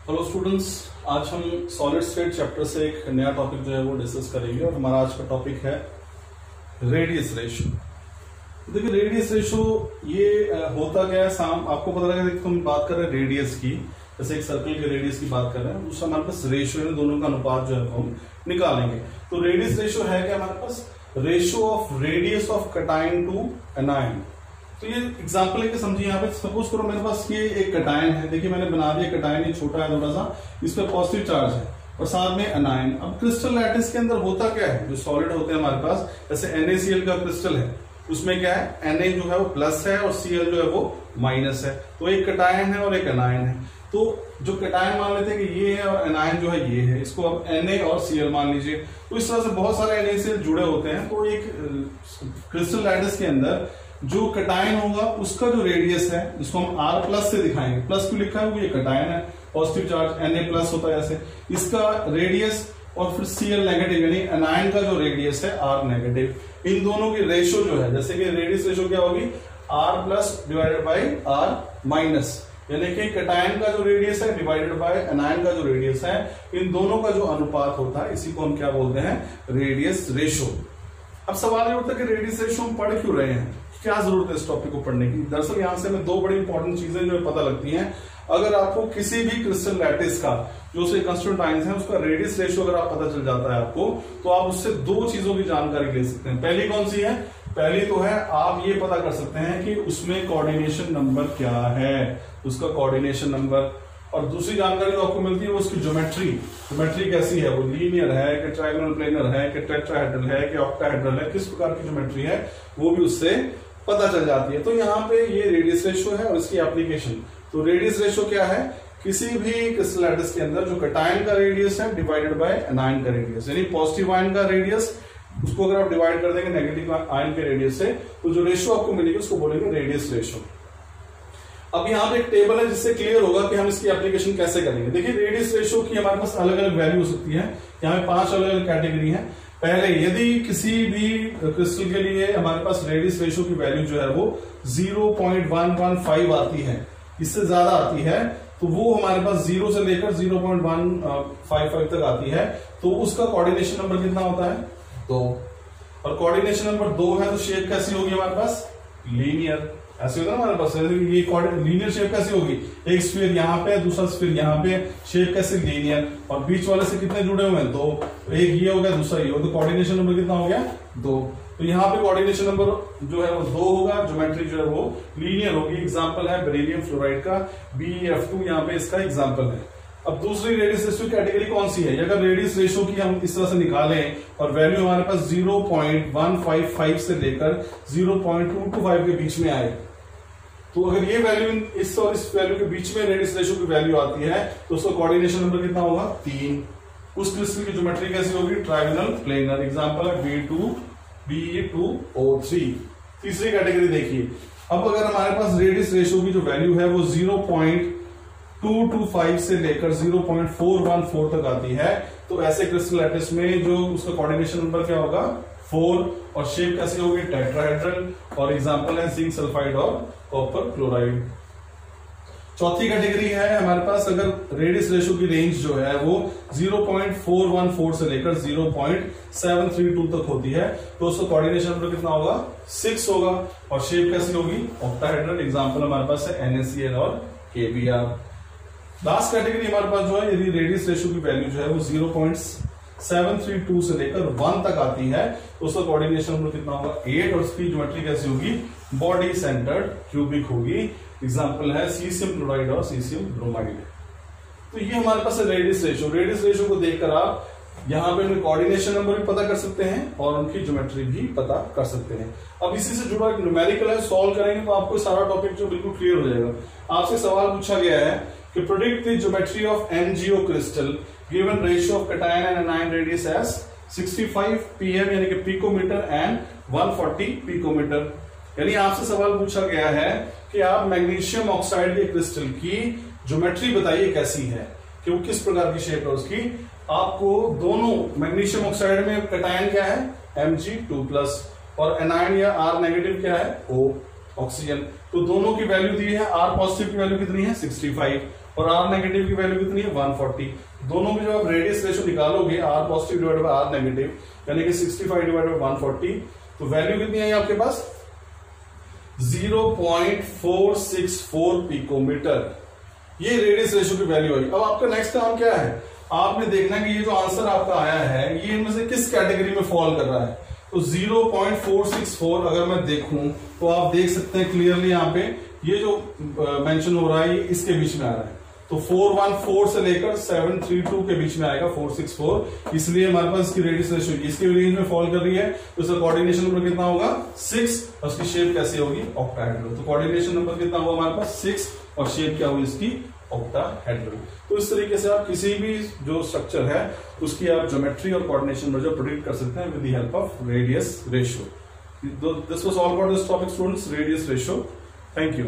Hello students, आज हम solid state chapter से एक नया टॉपिक जो है वो डिस्कस करेंगे और हमारा आज का टॉपिक है रेडियस रेशो। देखिए रेडियस रेशो ये होता क्या है, आपको पता लगा कि हम बात कर रहे हैं रेडियस की, जैसे एक सर्कल के रेडियस की बात कर रहे हैं, उसका हमारे पास रेशो है, दोनों का अनुपात जो है हम निकालेंगे। तो रेडियस रेशो है क्या हमारे पास, ratio of radius of cation to anion. तो ये एग्जांपल है कि समझिए, यहाँ पे सपोज करो मेरे पास ये एक कटायन है, देखिए मैंने बना दिया कटायन, ये छोटा है थोड़ा सा, इस पे पॉजिटिव चार्ज है और साथ में एनायन। अब क्रिस्टल लैटिस के अंदर होता क्या है, जो सॉलिड होते हैं हमारे पास, जैसे NaCl का क्रिस्टल है, उसमें क्या है Na जो है वो प्लस है और Cl जो है वो माइनस है। तो एक कटायन है और एक एनायन है। तो जो कटायन मान लेते हैं कि ये है और एनायन जो है ये है, इसको अब Na और Cl मान लीजिए। तो इस तरह से बहुत सारे NaCl जुड़े होते हैं। तो एक क्रिस्टल लैटिस के अंदर जो कटायन होगा उसका जो रेडियस है, जिसको हम R प्लस से दिखाएंगे, प्लस क्यों लिखा है, ये कटायन है, पॉजिटिव चार्ज Na प्लस होता है ऐसे, इसका रेडियस, और फिर Cl नेगेटिव, यानी एनायन का जो रेडियस है R नेगेटिव। इन दोनों की रेशो जो है, जैसे कि रेडियस रेशो क्या होगी, R plus divided by R minus, यानी कि कटायन का जो रेडियस है डिवाइडेड बाय एनायन का जो रेडियस है, इन दोनों का जो अनुपात होता है, इसी को हम क्या बोलते हैं, रेडियस रेशो। अब सवाल ये उठता है कि रेडियस रेशो हम पढ़ क्यों रहे हैं, क्या जरूरत है इस टॉपिक को पढ़ने की। दरअसल यहां से हमें दो बड़ी इंपॉर्टेंट चीजें जो पता लगती हैं। अगर आपको किसी भी क्रिस्टल लैटिस का जो उसके कंस्टिट्यूएंट आयंस है उसका रेडियस रेशो अगर आप पता चल जाता है आपको, तो आप उससे दो चीजों की जानकारी ले सकते हैं। पहली कौन सी है, पहली तो है आप ये पता कर सकते हैं कि उसमें कोऑर्डिनेशन नंबर क्या है, उसका कोऑर्डिनेशन नंबर। और दूसरी जानकारी जो आपको मिलती है वो उसकी ज्योमेट्री कैसी है, वो लीनियर है कि ट्रायंगुलर प्लेनर है कि टेट्राहेड्रल है कि ऑक्टाहेड्रल है, किस प्रकार की ज्योमेट्री है, वो भी उससे पता चल जाती है। तो यहाँ पे ये रेडियस रेशो है और इसकी एप्लीकेशन। तो रेडियस रेशो क्या है, किसी भी क्रिस्टल लैटिस के अंदर जो कटायन का रेडियस है डिवाइडेड बाय एनायन का रेडियस, यानी पॉजिटिव आयन का रेडियस, उसको अगर आप डिवाइड कर देंगे नेगेटिव आयन के रेडियस से, तो जो रेशो आपको मिलेगी उसको बोलेंगे रेडियस रेशो। अब यहाँ पे एक टेबल है जिससे क्लियर होगा कि हम इसकी एप्लीकेशन कैसे करेंगे। देखिए रेडियस रेशो की हमारे पास अलग अलग वैल्यू हो सकती है, यहाँ पे 5 अलग अलग कैटेगरी है। पहले यदि किसी भी क्रिस्टल के लिए हमारे पास रेडियस रेशो की वैल्यू जो है वो 0.115 आती है, इससे ज्यादा आती है, तो वो हमारे पास 0 से लेकर 0.155 तक आती है, तो उसका कोऑर्डिनेशन नंबर कितना होता है, 2। और कोऑर्डिनेशन नंबर 2 है तो शेप कैसी होगी हमारे पास, लीनियर, ऐसे होगा ना हमारे पास। ये लीनियर शेप कैसी होगी, एक स्फीयर यहाँ पे, दूसरा स्फीयर यहाँ पे, शेप कैसे, लीनियर, और बीच वाले से कितने जुड़े हुए हैं, 2। एक ये हो गया, दूसरा ये हो, तो कोऑर्डिनेशन नंबर कितना हो गया, 2। तो यहाँ पे कोऑर्डिनेशन नंबर जो है वो 2 होगा, ज्योमेट्री जो है वो लीनियर होगी। एग्जाम्पल है बेरिलियम फ्लोराइड का BeF2, यहाँ पे इसका एग्जाम्पल है। अब दूसरी रेडियस रेशो कैटेगरी कौन सी है, अगर रेडियस रेशो की हम इस तरह से निकालें और वैल्यू हमारे पास 0.155 से लेकर 0.225 के बीच में आए, तो अगर ये वैल्यू इस और इस वैल्यू के बीच में रेडियस रेशो की वैल्यू आती है, तो उसका कोऑर्डिनेशन नंबर कितना होगा, 3। उस क्रिस्टल की ज्योमेट्री कैसी होगी, ट्रायंगुलर प्लेनर। एग्जांपल है B2O3। तीसरी कैटेगरी देखिए, अब अगर हमारे पास रेडियस रेशो की जो वैल्यू है वो 0.225 से लेकर 0.414 तक आती है, तो ऐसे क्रिस्टल लैटिस में जो उसका कोऑर्डिनेशन नंबर क्या होगा, 4, और शेप कैसी होगी, टेट्राहेड्रल, और एग्जांपल है जिंक सल्फाइड और कॉपर क्लोराइड। चौथी कैटेगरी है हमारे पास, अगर रेडियस रेशो की रेंज जो है वो 0.414 से लेकर 0.732 तक होती है, तो उसका कोऑर्डिनेशन नंबर कितना होगा, 6 होगा, और शेप कैसी होगी, ऑक्टाहेड्रल। एग्जांपल हमारे पास है NaCl और KBr। लास्ट कैटेगरी हमारे पास जो है, यदि रेडियस रेशो की वैल्यू जो है वो 0.732 से लेकर 1 तक आती है, तो उसका कोऑर्डिनेशन नंबर कितना होगा, 8, और उसकी ज्योमेट्री कैसी होगी, बॉडी सेंटर्ड क्यूबिक होगी। एग्जांपल है सीसियम क्लोराइड और सीसियम ब्रोमाइड। तो ये हमारे पास है रेडियस रेशो। रेडियस रेशो को देखकर आप यहाँ पे उनके कोऑर्डिनेशन नंबर भी पता कर सकते हैं और उनकी ज्योमेट्री भी पता कर सकते हैं। अब इसी से जुड़ा एक न्यूमेरिकल है, सॉल्व करेंगे तो आपको सारा टॉपिक जो बिल्कुल क्लियर हो जाएगा। आपसे सवाल पूछा गया है कि predict the geometry of MgO crystal given ratio of cation and anion radius as 65 pm यानी कि पिकोमीटर एंड 140 पिकोमीटर। यानी आपसे सवाल पूछा गया है कि आप मैग्नीशियम ऑक्साइड के क्रिस्टल की ज्योमेट्री बताइए कैसी है, कि वो किस प्रकार की शेप है उसकी। आपको दोनों मैग्नीशियम ऑक्साइड में कटायन क्या है, Mg2+, और एनायन या R नेगेटिव क्या है, O ऑक्सीजन। तो दोनों की वैल्यू दी है, R पॉजिटिव की वैल्यू कितनी है, 65, और आर नेगेटिव की वैल्यू कितनी है 140। दोनों में जब आप रेडियस रेशियो निकालोगे r positive divide by r negative यानी कि 65 डिवाइड बाय 140, तो वैल्यू कितनी आई आपके पास 0.464 पिकोमीटर। ये रेडियस रेशियो की वैल्यू आई। अब आपका नेक्स्ट काम क्या है, आपने देखना कि ये जो आंसर आपका आया है ये इनमें से किस कैटेगरी में फॉल कर रहा है। तो 0.464 अगर मैं देखूं तो आप देख सकते हैं क्लियरली यहाँ पे ये जो मेंशन हो रहा है ये इसके बीच में आ रहा है। तो 414 से लेकर 732 के बीच में आएगा 464, इसलिए हमारे पास इसकी रेडियस रेशियो इसके रेंज में फॉल कर रही है। तो इसका कोऑर्डिनेशन नंबर कितना होगा 6 और इसकी शेप कैसी होगी ऑक्टाहेड्रल। तो कोऑर्डिनेशन नंबर कितना होगा हमारे पास 6 और शेप क्या होगी इसकी ऑक्टाहेड्रल। तो इस तरीके से आप किसी भी जो स्ट्रक्चर है उसकी आप ज्योमेट्री और कोऑर्डिनेशन मेजर प्रेडिक्ट कर सकते हैं with the help of radius ratio. This was all about this topic students, radius ratio. Thank you.